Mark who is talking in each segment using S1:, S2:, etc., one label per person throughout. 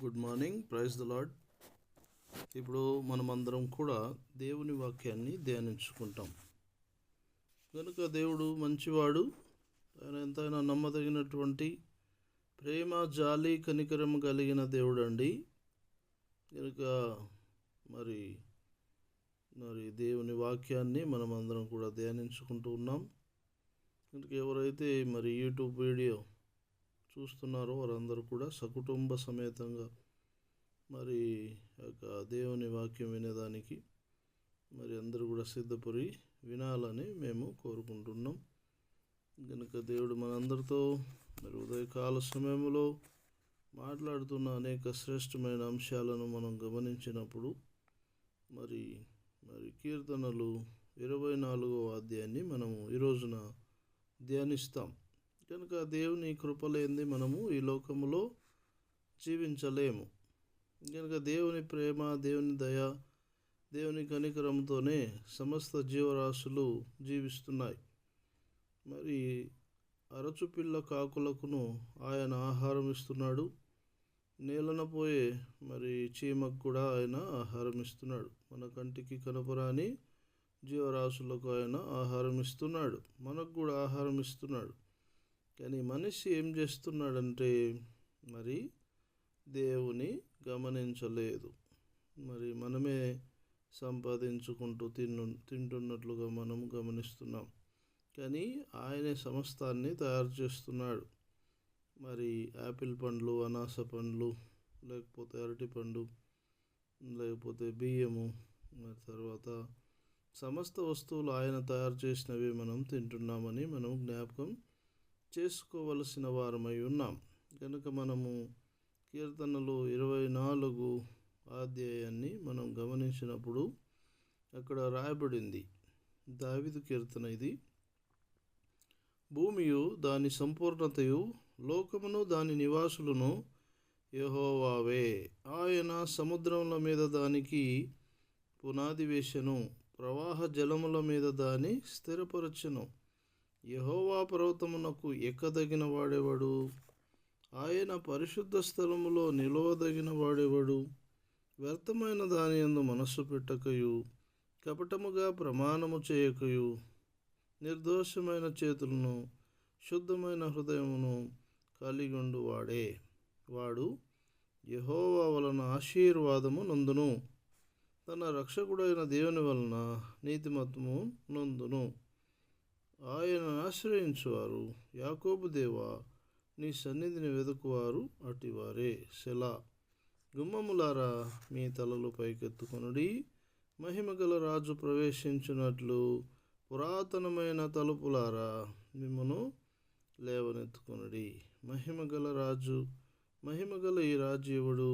S1: Good morning, praise the lord. ఇప్పుడు మనమందరం కూడా దేవుని వాక్యాన్ని ధ్యానించుకుంటాం. కనుక దేవుడు మంచివాడు, ఆయన ఎంతైనా నమ్మదగినటువంటి ప్రేమ, జాలి, కనికరం కలిగిన దేవుడు అండి. కనుక మరి దేవుని వాక్యాన్ని మనమందరం కూడా ధ్యానించుకుంటూ ఉన్నాం. కనుక ఎవరైతే మరి యూట్యూబ్ వీడియో చూస్తున్నారో వారందరూ కూడా సకుటుంబ సమేతంగా మరి దేవుని వాక్యం వినేదానికి మరి అందరూ కూడా సిద్ధపడి వినాలని మేము కోరుకుంటున్నాం. కనుక దేవుడు మనందరితో మరి ఉదయకాల సమయంలో మాట్లాడుతున్న అనేక శ్రేష్టమైన అంశాలను మనం గమనించినప్పుడు మరి కీర్తనలు 24వ అధ్యాయాన్ని మనము ఈ రోజున ధ్యానిస్తాం. కనుక దేవుని కృపలేంది మనము ఈ లోకములో జీవించలేము. కనుక దేవుని ప్రేమ, దేవుని దయ, దేవుని కనికరంతోనే సమస్త జీవరాశులు జీవిస్తున్నాయి. మరి అరచుపిల్ల కాకులకును ఆయన ఆహారం ఇస్తున్నాడు. నేలన పోయే మరి చీమకు కూడా ఆయన ఆహారం ఇస్తున్నాడు. మన కంటికి కనపరాని జీవరాశులకు ఆయన ఆహారం ఇస్తున్నాడు. మనకు కూడా ఆహారం ఇస్తున్నాడు. కానీ మనిషి ఏం చేస్తున్నాడంటే మరి దేవుని గమనించలేదు. మరి మనమే సంపాదించుకుంటూ తింటున్నట్లుగా మనం గమనిస్తున్నాం. కానీ ఆయనే సమస్తాన్ని తయారు చేస్తున్నాడు. మరి యాపిల్ పండ్లు, అనాస పండ్లు, లేకపోతే అరటి పండు, లేకపోతే బియ్యము, మరి తర్వాత సమస్త వస్తువులు ఆయన తయారు చేసినవి మనం తింటున్నామని మనం జ్ఞాపకం చేసుకోవలసిన వారమై ఉన్నాం. కనుక మనము కీర్తనలు 24 అధ్యాయాన్ని మనం గమనించినప్పుడు అక్కడ రాయబడింది, దావీదు కీర్తన ఇది. భూమియు దాని సంపూర్ణతయు, లోకమును దాని నివాసులను యెహోవావే. ఆయన సముద్రముల మీద దానికి పునాది వేసెను, ప్రవాహ జలముల మీద దాని స్థిరపరచెను. యెహోవా పర్వతమునకు ఎక్కదగిన వాడెవడు? ఆయన పరిశుద్ధ స్థలములో నిలవదగిన వాడెవడు? వ్యర్థమైన దాని యందు మనస్సు పెట్టకయు, కపటముగా ప్రమాణము చేయకయు, నిర్దోషమైన చేతులను, శుద్ధమైన హృదయమును కలిగుండు వాడే. వాడు యెహోవా వలన ఆశీర్వాదము నొందును, తన రక్షకుడైన దేవుని వలన నీతిమత్వము నొందును. ఆయన ఆశ్రయించువారు, యాకోబు దేవా, నీ సన్నిధిని వెదుకువారు అటివారే. సెలా. గుమ్మములారా, మీ తలలు పైకెత్తుకొనుడి, మహిమగల రాజు ప్రవేశించున్నట్లు పురాతనమైన తలుపులారా, మిమ్మును లేవనెత్తుకొనుడి. మహిమగల రాజు, మహిమగల ఈ రాజు ఎవడు?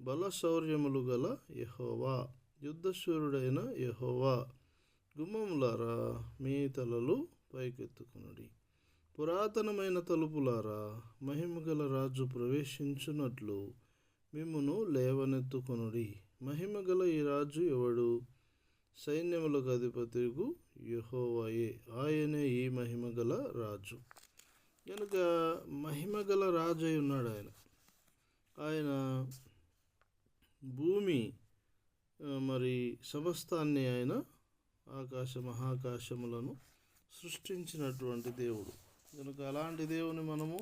S1: బల శౌర్యములు గల యెహోవా, యుద్ధశూరుడైన యెహోవా. గుమ్మములారా, మీ తలలు పైకెత్తుకొనుడి, పురాతనమైన తలుపులారా, మహిమగల రాజు ప్రవేశించున్నట్లు మిమ్మును లేవనెత్తుకొనుడి. మహిమగల ఈ రాజు ఎవడు? సైన్యములకు అధిపతియగు యెహోవాయే. ఆయనే ఈ మహిమగల రాజు. కనుక మహిమగల రాజు అయి ఉన్నాడు ఆయన. ఆయన భూమి మరి సమస్తాన్ని ఆయన మహాకాశములను సృష్టించినటువంటి దేవుడు. కనుక అలాంటి దేవుని మనము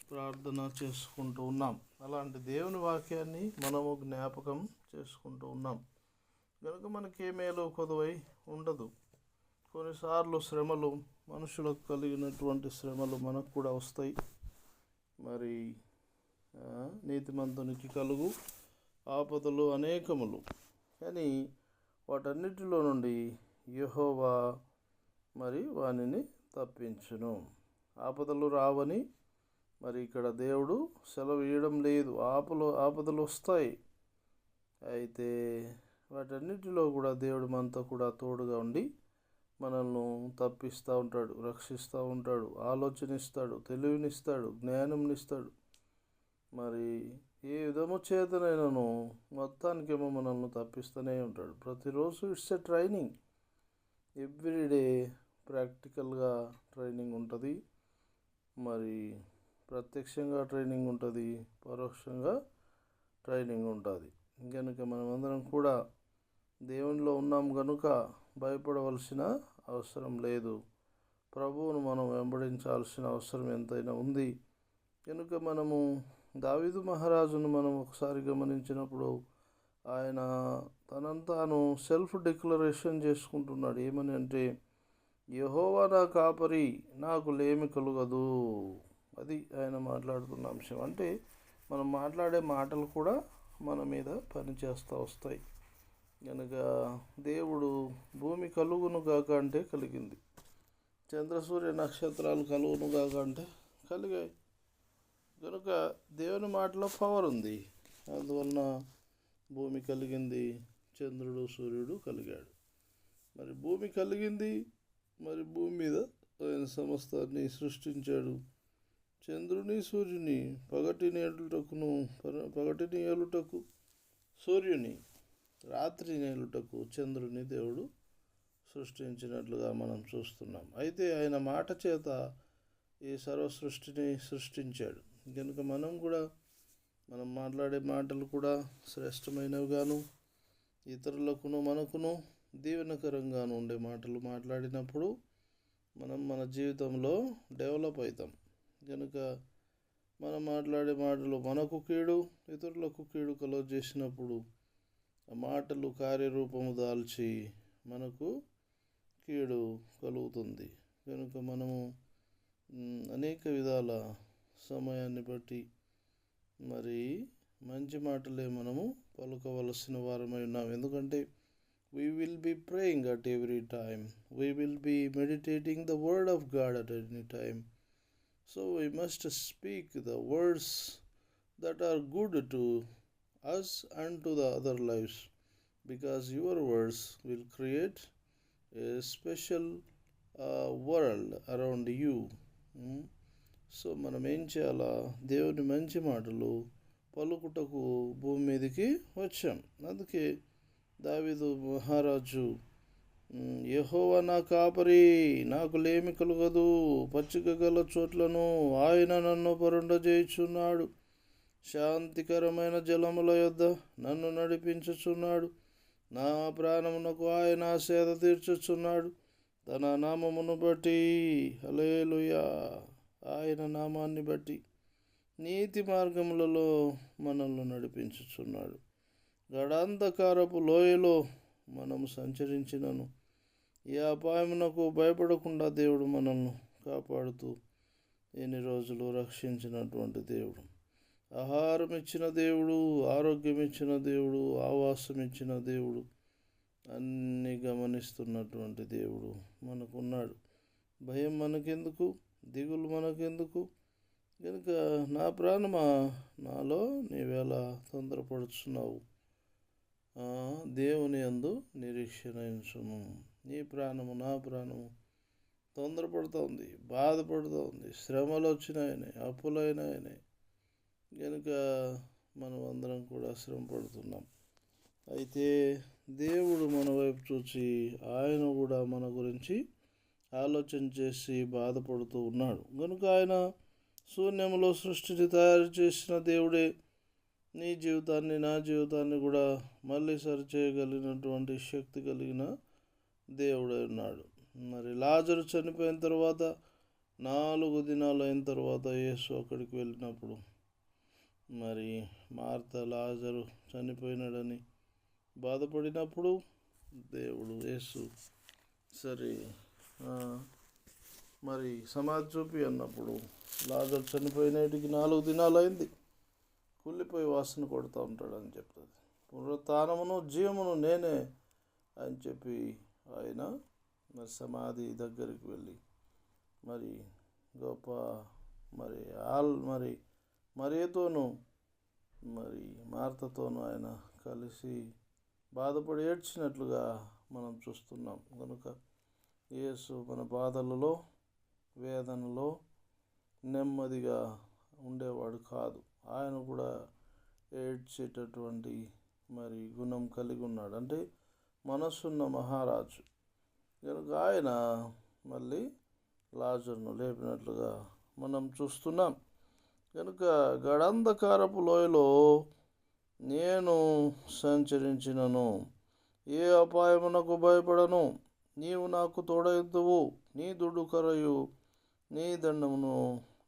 S1: ప్రార్థన చేసుకుంటూ ఉన్నాం. అలాంటి దేవుని వాక్యాన్ని మనము జ్ఞాపకం చేసుకుంటూ ఉన్నాం. కనుక మనకే మేలు కొదువై ఉండదు. కొన్నిసార్లు శ్రమలు, మనుషులకు కలిగినటువంటి శ్రమలు మనకు కూడా వస్తాయి. మరి నీతిమంతునికి కలుగు ఆపదలు అనేకములు. కానీ వాటన్నిటిలో నుండి యెహోవా మరి వానిని తప్పించును. ఆపదలు రావని మరి ఇక్కడ దేవుడు సెలవు ఇవ్వడం లేదు. ఆపదలు వస్తాయి. అయితే వాటన్నిటిలో కూడా దేవుడు మనతో కూడా తోడుగా ఉండి మనల్ని తప్పిస్తూ ఉంటాడు, రక్షిస్తూ ఉంటాడు, ఆలోచన ఇస్తాడు, తెలివినిస్తాడు, జ్ఞానంనిస్తాడు. మరి ఏ విధము చేతనైనాను మొత్తానికేమో మనల్ని తప్పిస్తూనే ఉంటాడు. ప్రతిరోజు ఇట్స్ ఎ ట్రైనింగ్. ఎవ్రీడే ప్రాక్టికల్గా ట్రైనింగ్ ఉంటుంది. మరి ప్రత్యక్షంగా ట్రైనింగ్ ఉంటుంది, పరోక్షంగా ట్రైనింగ్ ఉంటుంది. కనుక మనమందరం కూడా దేవునిలో ఉన్నాం కనుక భయపడవలసిన అవసరం లేదు. ప్రభువును మనం వెంబడించాల్సిన అవసరం ఎంతైనా ఉంది. కనుక మనము దావీదు మహారాజును మనం ఒకసారి గమనించినప్పుడు ఆయన తనంతాను సెల్ఫ్ డిక్లరేషన్ చేసుకుంటున్నాడు. ఏమని అంటే, యెహోవా నా కాపరి, నాకు లేమి కలుగదు. అది ఆయన మాట్లాడుతున్న అంశం. అంటే మనం మాట్లాడే మాటలు కూడా మన మీద పనిచేస్తూ వస్తాయి. కనుక దేవుడు భూమి కలుగును గాక అంటే కలిగింది, చంద్రసూర్య నక్షత్రాలు కలుగును గాక అంటే కలిగాయి. కనుక దేవుని మాటలో పవర్ ఉంది. అందువలన భూమి కలిగింది, చంద్రుడు సూర్యుడు కలిగాడు. మరి భూమి కలిగింది, మరి భూమి మీద ఆయన సమస్తాన్ని సృష్టించాడు. చంద్రుని సూర్యుని పగటిని ఏలుటకు సూర్యుని, రాత్రి నేలుటకు చంద్రుని దేవుడు సృష్టించినట్లుగా మనం చూస్తున్నాం. అయితే ఆయన మాట చేత ఈ సర్వ సృష్టిని సృష్టించాడు. కనుక మనం మాట్లాడే మాటలు కూడా శ్రేష్టమైనవిగాను, ఇతరులకును మనకును దీవెనకరంగాను ఉండే మాటలు మాట్లాడినప్పుడు మనం మన జీవితంలో డెవలప్ అవుతాం. కనుక మనం మాట్లాడే మాటలు మనకు కీడు, ఇతరులకు కీడు కలుగజేసినప్పుడు ఆ మాటలు కార్యరూపము దాల్చి మనకు కీడు కలుగుతుంది. కనుక మనము అనేక విధాల సమయాన్ని బట్టి మరి మంచి మాటలే మనము పలుకవలసిన వారమై ఉన్నాం. ఎందుకంటే we will be praying at every time. We will be meditating the word of God at any time. So we must speak the words that are good to us and to the other lives, because your words will create a special world around you. So మనం ఏం చేయాలా? దేవుని మంచి మాటలు పలుకుటకు భూమి మీదకి వచ్చాం. అందుకే దావీదు మహారాజు, యెహోవా నా కాపరి, నాకు లేమి కలుగదు. పచ్చిక గల చోట్లను ఆయన నన్ను పరుండజేయుచున్నాడు. శాంతికరమైన జలముల యొద్ద నన్ను నడిపించుచున్నాడు. నా ప్రాణమునకు ఆయన సేద తీర్చుచున్నాడు. తన నామమును బట్టి, హల్లెలూయా, ఆయన నామాన్ని బట్టి నీతి మార్గములలో మనల్ని నడిపించుచున్నాడు. గడాంధకారపు లోయలో మనము సంచరించినను ఈ అపాయమునకు భయపడకుండా దేవుడు మనల్ని కాపాడుతూ ఎన్ని రోజులు రక్షించినటువంటి దేవుడు, ఆహారం ఇచ్చిన దేవుడు, ఆరోగ్యం ఇచ్చిన దేవుడు, ఆవాసం ఇచ్చిన దేవుడు, అన్నీ గమనిస్తున్నటువంటి దేవుడు మనకున్నాడు. భయం మనకెందుకు? దిగులు మనకెందుకు? కనుక నా ప్రాణమా, నాలో నీవేళ తొందరపడుచున్నావు? దేవుని యందు నిరీక్షణ ఉంచుము. నీ ప్రాణము, నా ప్రాణము తొందరపడుతోంది, బాధపడుతోంది. శ్రమలు వచ్చినాయనే, అప్పులైనాయనే. కనుక మనం అందరం కూడా శ్రమ పడుతున్నాం. అయితే దేవుడు మన వైపు చూసి ఆయన కూడా మన గురించి ఆలోచన చేసి బాధపడుతూ ఉన్నాడు. కనుక ఆయన శూన్యంలో సృష్టిని తయారు చేసిన దేవుడే నీ జీవితాన్ని, నా జీవితాన్ని కూడా మళ్ళీ సరిచేయగలిగినటువంటి శక్తి కలిగిన దేవుడై ఉన్నాడు. మరి లాజరు చనిపోయిన తర్వాత 4 దినాలు అయిన తర్వాత యేసు అక్కడికి వెళ్ళినప్పుడు మరి మార్త లాజరు చనిపోయినాడని బాధపడినప్పుడు దేవుడు యేసు సరే మరి సమాధి చూపి అన్నప్పుడు లాజరు చనిపోయినటికి 4 దినాలు అయింది, కుళ్ళిపోయి వాసన కొడుతూ ఉంటాడని చెప్తుంది. పునరుత్థానమును జీవమును నేనే అని చెప్పి ఆయన మరి సమాధి దగ్గరికి వెళ్ళి మరి గొప్ప మరి మరియతోనూ మరి మార్తతోనూ ఆయన కలిసి బాధపడి ఏడ్చినట్లుగా మనం చూస్తున్నాం. కనుక యేసు మన బాధలలో, వేదనలో నెమ్మదిగా ఉండేవాడు కాదు. ఆయన కూడా ఏడ్చేటటువంటి మరి గుణం కలిగి ఉన్నాడు. అంటే మనసున్న మహారాజు. కనుక ఆయన మళ్ళీ లాజరును లేపినట్లుగా మనం చూస్తున్నాం. కనుక గడాంధకారపు లోయలో నేను సంచరించినను ఏ అపాయమునకు భయపడను. నీవు నాకు తోడైద్దువు, నీ దుడ్డుకరయు నీ దండమును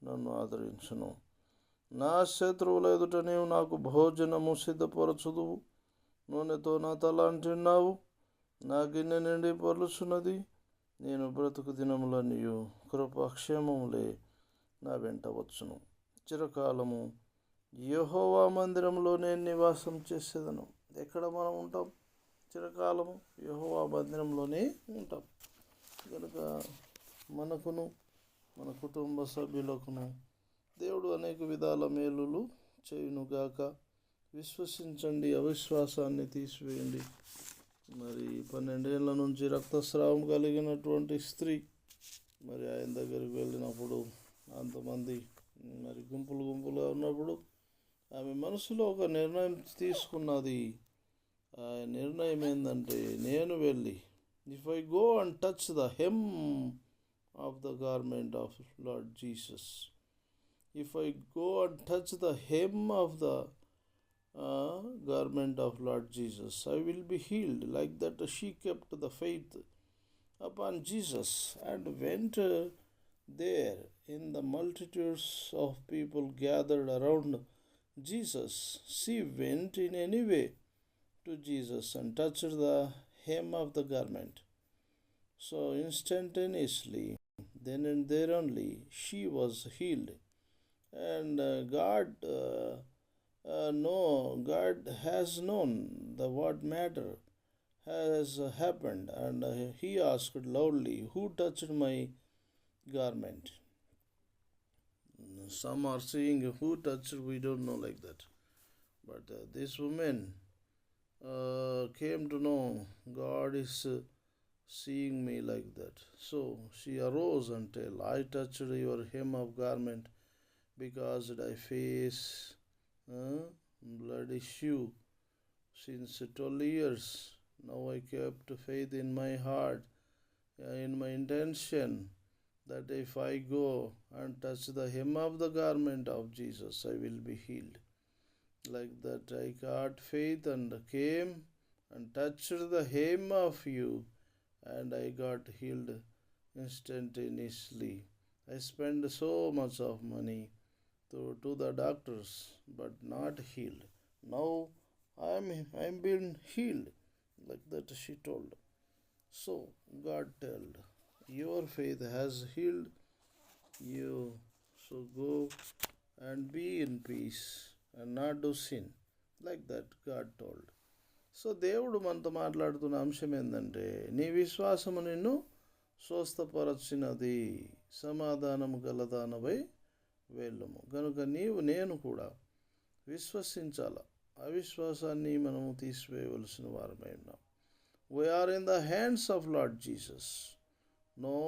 S1: నన్ను ఆదరించును. నా శత్రువుల ఎదుట నీవు నాకు భోజనము సిద్ధపరచుదువు. నూనెతో నా తల అంటిన్నావు, నా గిన్నె నిండి పొర్లుచున్నది. నేను బ్రతుకు దినములనియు కృపాక్షేమములే నా వెంట వచ్చును. చిరకాలము యెహోవా మందిరంలో నేను నివాసం చేసేదను. ఎక్కడ మనం ఉంటాం? చిరకాలము యెహోవా మందిరంలోనే ఉంటాం. కనుక మనకును మన కుటుంబ సభ్యులకును దేవుడు అనేక విధాల మేలులు చేయునుగాక. విశ్వసించండి, అవిశ్వాసాన్ని తీసివేయండి. మరి 12 ఏళ్ళ నుంచి రక్తస్రావం కలిగినటువంటి స్త్రీ మరి ఆయన దగ్గరికి వెళ్ళినప్పుడు అంతమంది మరి గుంపులుగా ఉన్నప్పుడు ఆమె మనసులో ఒక నిర్ణయం తీసుకున్నది. ఆ నిర్ణయం ఏంటంటే, నేను వెళ్ళి if I go and touch the him of the garment of lord Jesus, if I go and touch the hem of the garment of Lord Jesus, I will be healed. Like that, she kept the faith upon Jesus and went there in the multitudes of people gathered around Jesus. She went in any way to Jesus and touched the hem of the garment. So instantaneously, then and there only, she was healed. And God has known the what matter has happened, and he asked loudly, who touched my garment? Some are saying who touched, we don't know like that, but this woman came to know God is seeing me like that. So she arose and tell, I touched your hem of garment because I face blood issue since 12 years. Now I kept faith in my heart, in my intention, that if I go and touch the hem of the garment of Jesus, I will be healed. Like that, I got faith and came and touched the hem of you, and I got healed instantaneously. I spent so much of money to the doctors, but not healed. Now I'm being healed. Like that she told. So God told, your faith has healed you. So go and be in peace and not do sin. Like that God told. So దేవుడు మనతో మాట్లాడుతున్న అంశం ఏంటంటే, నీ విశ్వాసము నిన్ను స్వస్థపరచినది, సమాధానము గలదానవై వెళ్ళము. కనుక నేను కూడా విశ్వసించాల. అవిశ్వాసాన్ని మనము తీసివేయవలసిన వారమై ఉన్నాం. We are in the hands of lord Jesus. No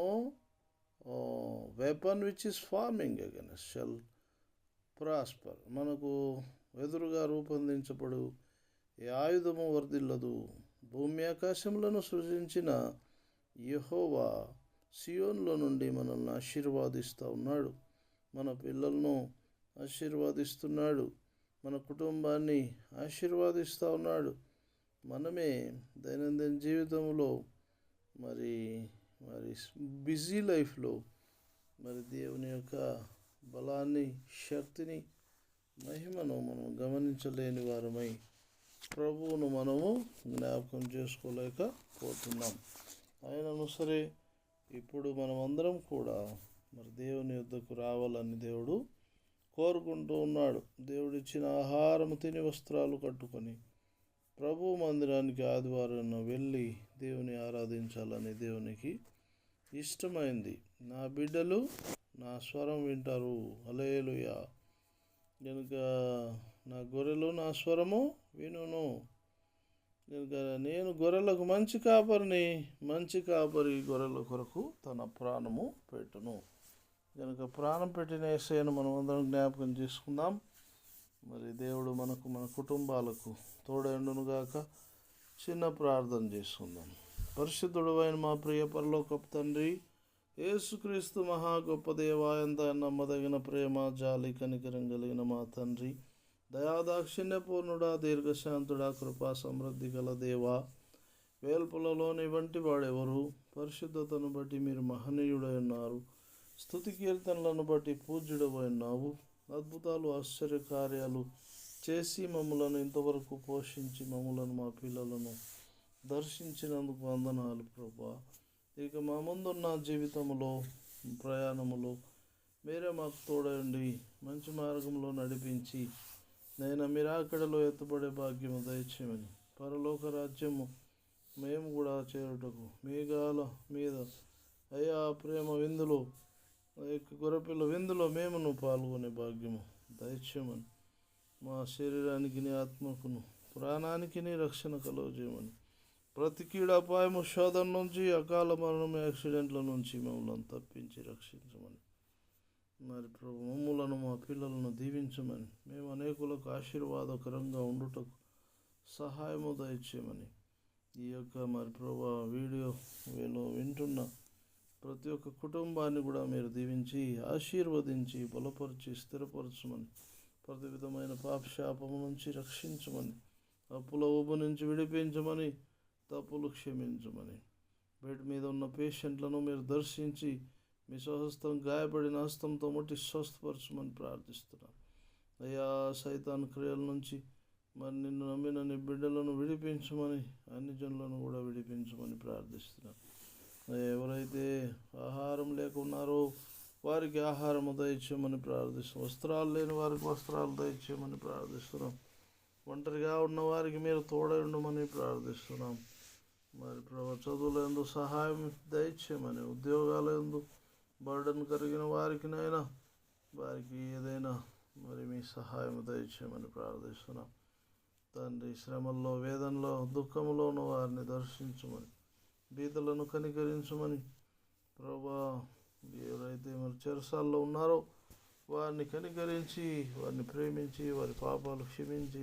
S1: weapon which is forming against shall prosper. మనకు ఎదురుగా రూపొందించబడు ఏ ఆయుధము వర్ధిల్లదు. భూమి ఆకాశములను సృజించిన యెహోవా సియోన్లో నుండి మనల్ని ఆశీర్వాదిస్తూ ఉన్నాడు. మన పిల్లలను ఆశీర్వాదిస్తున్నాడు. మన కుటుంబాన్ని ఆశీర్వాదిస్తూ ఉన్నాడు. మనమే దైనందిన జీవితంలో మరి బిజీ లైఫ్లో మరి దేవుని యొక్క బలాన్ని, శక్తిని, మహిమను మనం గమనించలేని వారమై ప్రభువును మనము జ్ఞాపకం చేసుకోలేకపోతున్నాం. అయినను సరే ఇప్పుడు మనమందరం కూడా మరి దేవుని యొద్దకు రావాలని దేవుడు కోరుకుంటూ ఉన్నాడు. దేవుడిచ్చిన ఆహారము తిని వస్త్రాలు కట్టుకొని ప్రభు మందిరానికి ఆదివారం వెళ్ళి దేవుని ఆరాధించాలని దేవునికి ఇష్టమైంది. నా బిడ్డలు నా స్వరం వింటారు. హల్లెలూయా. కనుక నా గొర్రెలు నా స్వరము వినును. కనుక నేను గొర్రెలకు మంచి కాపరిని, మంచి కాపరి గొర్రెల కొరకు తన ప్రాణము పెట్టును. కనుక ప్రాణం పెట్టిన యేసయ్యను మనం అందరం జ్ఞాపకం చేసుకుందాం. మరి దేవుడు మనకు, మన కుటుంబాలకు తోడైండునుగాక. చిన్న ప్రార్థన చేసుకుందాం. పరిశుద్ధుడు అయిన మా ప్రియ పరలోకపు తండ్రి, యేసుక్రీస్తు మహా గొప్ప దేవా, ఎంత నమ్మదగిన ప్రేమ, జాలి, కనికరం కలిగిన మా తండ్రి, దయాదాక్షిణ్యపూర్ణుడా, దీర్ఘశాంతుడా, కృపా సమృద్ధి గల దేవా, వేల్పులలోని వంటి వాడెవరు? పరిశుద్ధతను బట్టి మీరు మహనీయుడై ఉన్నారు. స్తుతి కీర్తనలను బట్టి పూజ్యుడవై ఉన్నావు. అద్భుతాలు ఆశ్చర్యకార్యాలు చేసి మమ్మలను ఇంతవరకు పోషించి మమ్మలను మా పిల్లలను దర్శించినందుకు వందనాలు ప్రభా. ఇక మా ముందున్న జీవితంలో ప్రయాణములో మీరే మాకు తోడండి, మంచి మార్గంలో నడిపించి మీరు అక్కడలో ఎత్తబడే భాగ్యము దయచేయమని, పరలోక రాజ్యము మేము కూడా చేరుటకు మేఘాల మీద అయ్యా ప్రేమ విందులో గొర్రెపిల్ల విందులో మేమును పాల్గొనే భాగ్యము దయచేయమని, మా శరీరానికి ఆత్మకును ప్రాణానికి రక్షణ కలుగజేయమని, ప్రతి కీడాపాయము శోధన నుంచి అకాల మరణం యాక్సిడెంట్ల నుంచి మమ్మల్ని తప్పించి రక్షించమని, మరి ప్రభు మమ్ములను మా పిల్లలను దీవించమని, మేము అనేకులకు ఆశీర్వాదకరంగా ఉండుటకు సహాయము దయచేయమని, ఈ యొక్క మరి ప్రభు వీడియోలో వింటున్న ప్రతి ఒక్క కుటుంబాన్ని కూడా మీరు దీవించి ఆశీర్వదించి బలపరిచి స్థిరపరచమని, ప్రతి విధమైన పాపశాపము నుంచి రక్షించమని, అప్పుల ఊబు నుంచి విడిపించమని, తప్పులు క్షమించమని, బెడ్ మీద ఉన్న పేషెంట్లను మీరు దర్శించి మీ స్వహస్తం గాయపడిన హస్తంతో ముట్టి స్వస్థపరచమని ప్రార్థిస్తున్నాను. అయ్యా సైతాన్ క్రియల నుంచి మరి నిన్ను నమ్మిన నీ బిడ్డలను విడిపించమని, అన్ని జనులను కూడా విడిపించమని ప్రార్థిస్తున్నాను. ఎవరైతే ఆహారం లేకున్నారో వారికి ఆహారము దయచేయమని ప్రార్థిస్తున్నాం. వస్త్రాలు లేని వారికి వస్త్రాలు దయచేయమని ప్రార్థిస్తున్నాం. ఒంటరిగా ఉన్న వారికి మీరు తోడైండమని ప్రార్థిస్తున్నాం. మరి ప్రభు చదువులందు సహాయం దయచేయమని, ఉద్యోగాలందు బర్డన్ కలిగిన వారికినైనా వారికి ఏదైనా మరి మీ సహాయం దయచేయమని ప్రార్థిస్తున్నాం. తండ్రి, శ్రమల్లో వేదనలో దుఃఖంలో ఉన్న వారిని దర్శించమని, బీదలను కనికరించమని ప్రభా, ఎవరైతే మరి చెరసాల్లో ఉన్నారో వారిని కనికరించి వారిని ప్రేమించి వారి పాపాలు క్షమించి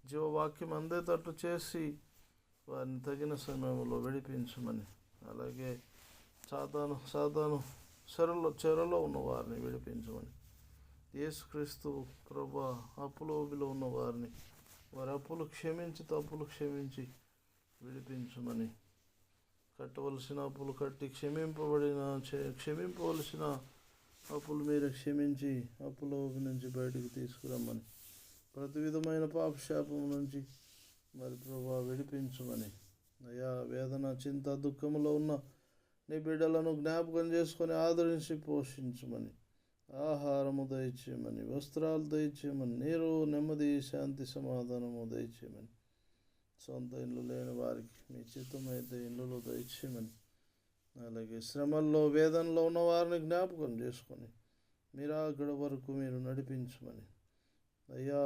S1: జీవవాక్యం అందేటట్టు చేసి వారిని తగిన సమయంలో విడిపించమని, అలాగే సాతాను చెరలో ఉన్న వారిని విడిపించమని, యేసుక్రీస్తు ప్రభా అప్పులోబిలో ఉన్న వారిని వారి అప్పులు క్షమించి తప్పులు క్షమించి విడిపించమని, కట్టవలసిన అప్పులు కట్టి క్షమింపవలసిన అప్పులు మీరు క్షమించి అప్పుల నుంచి బయటకు తీసుకురమ్మని, ప్రతి విధమైన పాపశాపం నుంచి మరి ప్రభా విడిపించమని, అయా వేదన చింత దుఃఖంలో ఉన్న నీ బిడ్డలను జ్ఞాపకం చేసుకొని ఆదరించి పోషించమని, ఆహారము దయచేయమని, వస్త్రాలు దయచేయమని, నీరు నెమ్మది శాంతి సమాధానము దయచేయమని, సొంత ఇల్లు లేని వారికి మీ చిత్తమైతే ఇల్లులో దయచేయమని, అలాగే శ్రమల్లో వేదనలో ఉన్న వారిని జ్ఞాపకం చేసుకొని మీరు అక్కడ వరకు మీరు నడిపించమని, అయ్యా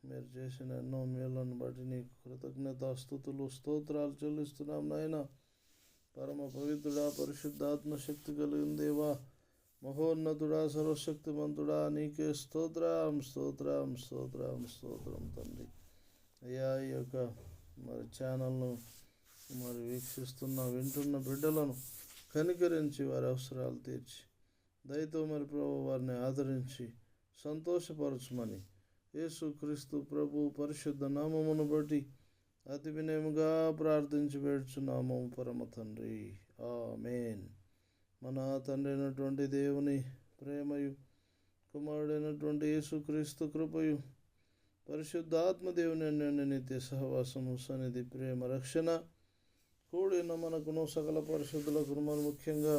S1: మీరు చేసిన ఎన్నో మేళ్లను బట్టి నీకు కృతజ్ఞతాస్తుతులు స్తోత్రాలు చెల్లిస్తున్నాం నాయన. పరమ పవిత్రుడా, పరిశుద్ధాత్మ శక్తి కలిగిన దేవా, మహోన్నతుడా, సర్వశక్తిమంతుడా, నీకే స్తోత్రం స్తోత్రం స్తోత్రం స్తోత్రం తండ్రి. అయ్యా ఈ యొక్క మరి ఛానల్ను మరి వీక్షిస్తున్న వింటున్న బిడ్డలను కనికరించి వారి అవసరాలు తీర్చి దయతో మరి ప్రభు వారిని ఆదరించి సంతోషపరచమని యేసుక్రీస్తు ప్రభు పరిశుద్ధ నామమును బట్టి అతి వినయముగా ప్రార్థించి వేడుచున్నాము పరమ తండ్రి, ఆమేన్. మన తండ్రి అయినటువంటి దేవుని ప్రేమయు, కుమారుడైనటువంటి యేసుక్రీస్తు కృపయు, పరిశుద్ధాత్మ దేవుని అన్యోన్య నిత్య సహవాసము, సన్నిధి, ప్రేమ, రక్షణ కూడిన మనకును సకల పరిశుద్ధులకు మరి ముఖ్యంగా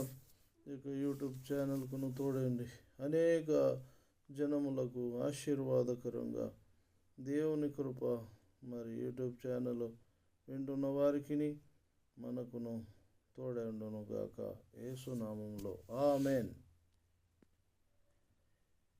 S1: ఈ యొక్క యూట్యూబ్ ఛానల్కును తోడండి. అనేక జనములకు ఆశీర్వాదకరంగా దేవుని కృప మరి యూట్యూబ్ ఛానల్ వింటున్న వారికి మనకును తోడైండును గాక. యేసు నామములో ఆమేన్.